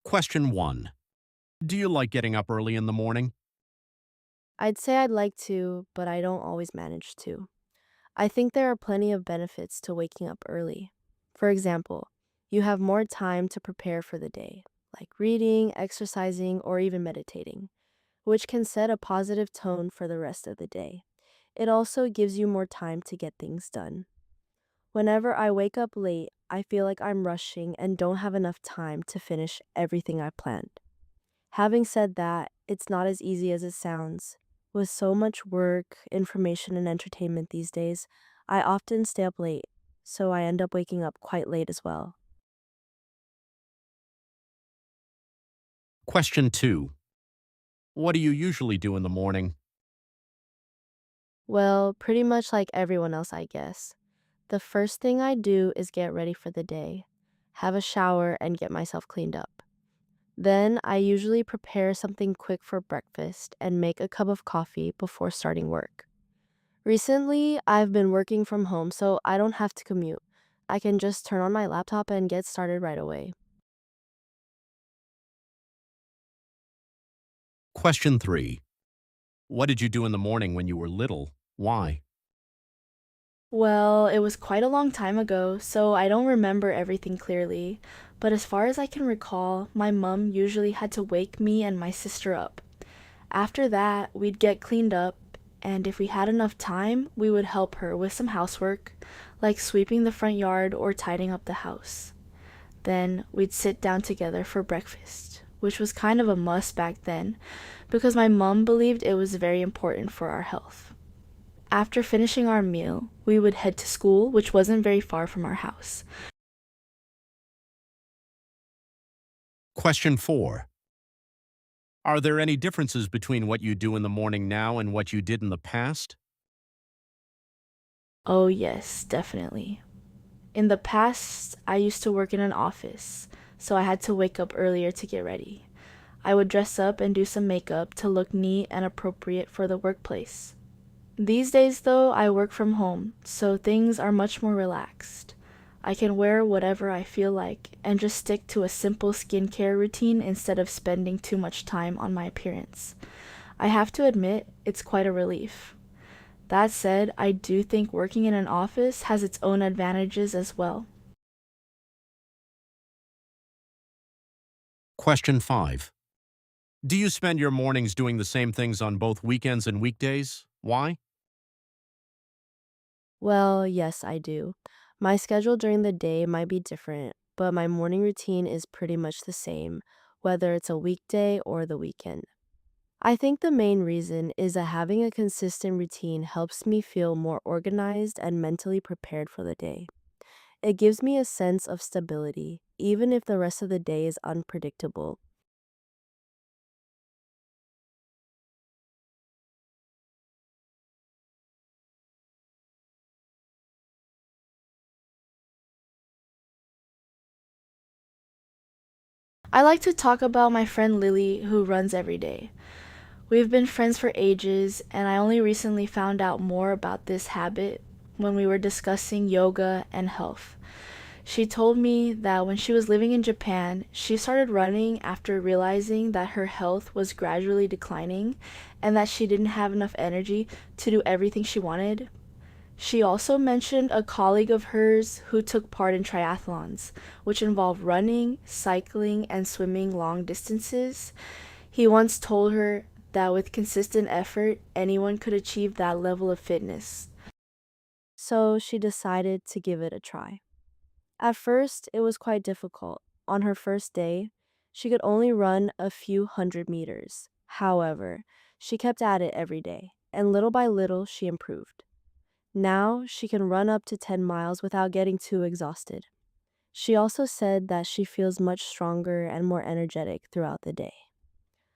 Question 1. Do you like getting up early in the morning? I'd say I'd like to, but I don't always manage to. I think there are plenty of benefits to waking up early. For example, you have more time to prepare for the day, like reading, exercising, or even meditating, which can set a positive tone for the rest of the day. It also gives you more time to get things done. Whenever I wake up late, I feel like I'm rushing and don't have enough time to finish everything I planned. Having said that, it's not as easy as it sounds. With so much work, information, and entertainment these days, I often stay up late, so I end up waking up quite late as well. Question 2. What do you usually do in the morning? Well, pretty much like everyone else, I guess. The first thing I do is get ready for the day, have a shower, and get myself cleaned up. Then I usually prepare something quick for breakfast and make a cup of coffee before starting work. Recently, I've been working from home, so I don't have to commute. I can just turn on my laptop and get started right away. Question 3. What did you do in the morning when you were little? Why? Well, it was quite a long time ago, so I don't remember everything clearly. But as far as I can recall, my mom usually had to wake me and my sister up. After that, we'd get cleaned up, and if we had enough time, we would help her with some housework, like sweeping the front yard or tidying up the house. Then we'd sit down together for breakfast, which was kind of a must back then because my mom believed it was very important for our health. After finishing our meal, we would head to school, which wasn't very far from our house. Question 4. Are there any differences between what you do in the morning now and what you did in the past? Oh, yes, definitely. In the past, I used to work in an office, so I had to wake up earlier to get ready. I would dress up and do some makeup to look neat and appropriate for the workplace. These days, though, I work from home, so things are much more relaxed. I can wear whatever I feel like and just stick to a simple skincare routine instead of spending too much time on my appearance. I have to admit, it's quite a relief. That said, I do think working in an office has its own advantages as well. Question 5. Do you spend your mornings doing the same things on both weekends and weekdays? Why? Well, yes, I do. My schedule during the day might be different, but my morning routine is pretty much the same, whether it's a weekday or the weekend. I think the main reason is that having a consistent routine helps me feel more organized and mentally prepared for the day. It gives me a sense of stability, even if the rest of the day is unpredictable. I like to talk about my friend Lily, who runs every day. We've been friends for ages, and I only recently found out more about this habit when we were discussing yoga and health. She told me that when she was living in Japan, she started running after realizing that her health was gradually declining and that she didn't have enough energy to do everything she wanted. She also mentioned a colleague of hers who took part in triathlons, which involve running, cycling, and swimming long distances. He once told her that with consistent effort, anyone could achieve that level of fitness. So she decided to give it a try. At first, it was quite difficult. On her first day, she could only run a few hundred meters. However, she kept at it every day, and little by little, she improved. Now, she can run up to 10 miles without getting too exhausted. She also said that she feels much stronger and more energetic throughout the day.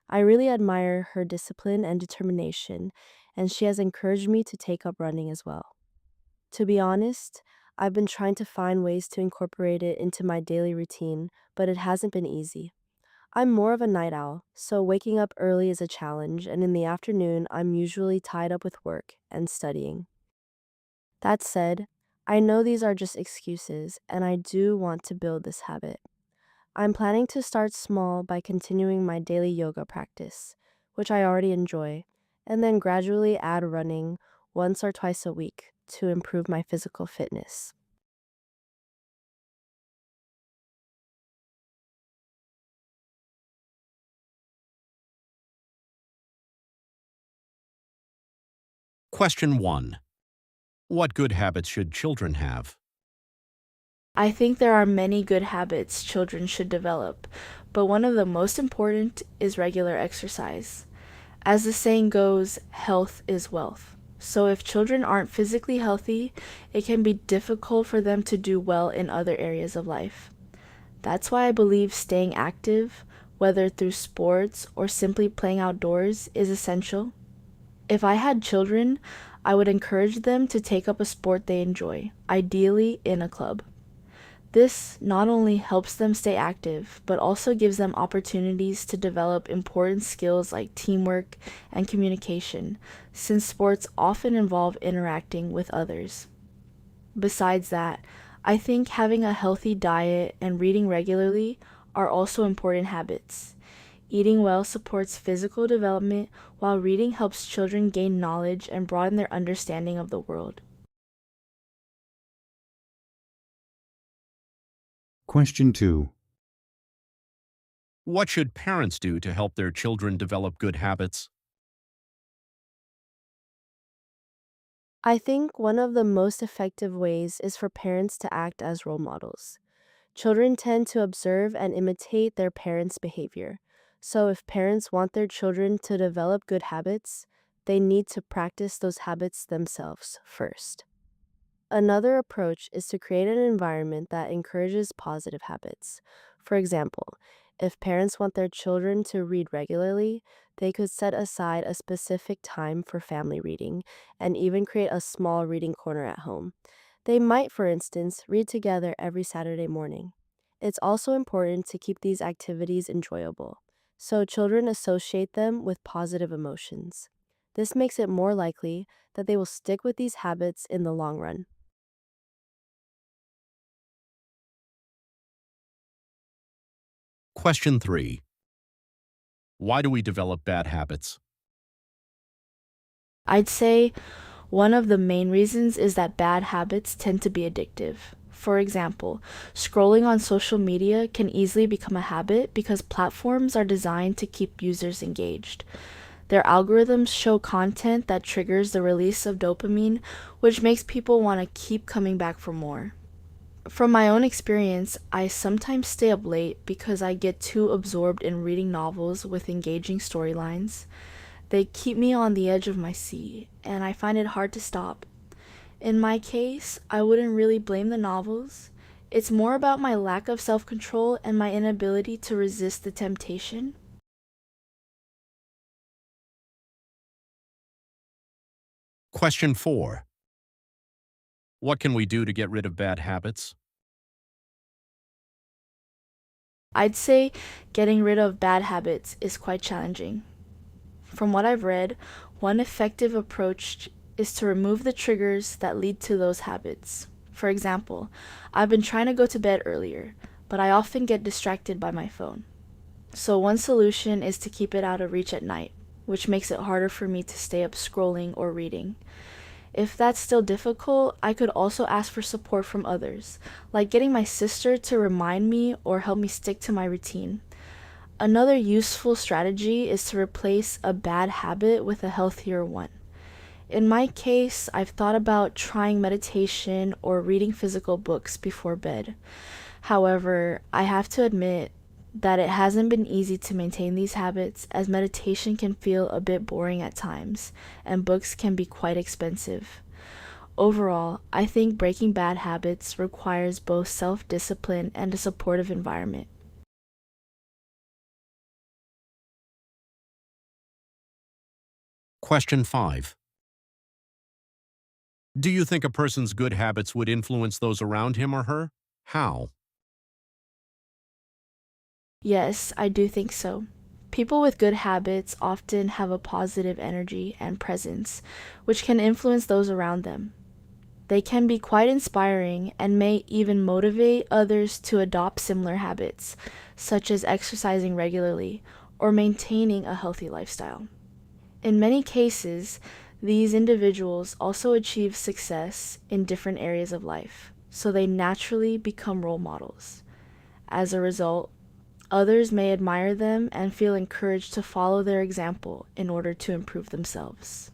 I really admire her discipline and determination, and she has encouraged me to take up running as well. To be honest, I've been trying to find ways to incorporate it into my daily routine, but it hasn't been easy. I'm more of a night owl, so waking up early is a challenge, and in the afternoon, I'm usually tied up with work and studying. That said, I know these are just excuses, and I do want to build this habit. I'm planning to start small by continuing my daily yoga practice, which I already enjoy, and then gradually add running once or twice a week to improve my physical fitness. Question 1. What good habits should children have? I think there are many good habits children should develop, but one of the most important is regular exercise. As the saying goes, health is wealth. So if children aren't physically healthy, it can be difficult for them to do well in other areas of life. That's why I believe staying active, whether through sports or simply playing outdoors, is essential. If I had children, I would encourage them to take up a sport they enjoy, ideally in a club. This not only helps them stay active, but also gives them opportunities to develop important skills like teamwork and communication, since sports often involve interacting with others. Besides that, I think having a healthy diet and reading regularly are also important habits. Eating well supports physical development, while reading helps children gain knowledge and broaden their understanding of the world. Question 2. What should parents do to help their children develop good habits? I think one of the most effective ways is for parents to act as role models. Children tend to observe and imitate their parents' behavior. So, if parents want their children to develop good habits, they need to practice those habits themselves first. Another approach is to create an environment that encourages positive habits. For example, if parents want their children to read regularly, they could set aside a specific time for family reading and even create a small reading corner at home. They might, for instance, read together every Saturday morning. It's also important to keep these activities enjoyable, so children associate them with positive emotions. This makes it more likely that they will stick with these habits in the long run. Question 3. Why do we develop bad habits? I'd say one of the main reasons is that bad habits tend to be addictive. For example, scrolling on social media can easily become a habit because platforms are designed to keep users engaged. Their algorithms show content that triggers the release of dopamine, which makes people want to keep coming back for more. From my own experience, I sometimes stay up late because I get too absorbed in reading novels with engaging storylines. They keep me on the edge of my seat, and I find it hard to stop. In my case, I wouldn't really blame the novels. It's more about my lack of self control and my inability to resist the temptation. Question 4. What can we do to get rid of bad habits? I'd say getting rid of bad habits is quite challenging. From what I've read, one effective approach is to remove the triggers that lead to those habits. For example, I've been trying to go to bed earlier, but I often get distracted by my phone. So, one solution is to keep it out of reach at night, which makes it harder for me to stay up scrolling or reading. If that's still difficult, I could also ask for support from others, like getting my sister to remind me or help me stick to my routine. Another useful strategy is to replace a bad habit with a healthier one. In my case, I've thought about trying meditation or reading physical books before bed. However, I have to admit that it hasn't been easy to maintain these habits as meditation can feel a bit boring at times and books can be quite expensive. Overall, I think breaking bad habits requires both self discipline and a supportive environment. Question 5. Do you think a person's good habits would influence those around him or her? How? Yes, I do think so. People with good habits often have a positive energy and presence, which can influence those around them. They can be quite inspiring and may even motivate others to adopt similar habits, such as exercising regularly or maintaining a healthy lifestyle. In many cases, these individuals also achieve success in different areas of life, so they naturally become role models. As a result, others may admire them and feel encouraged to follow their example in order to improve themselves.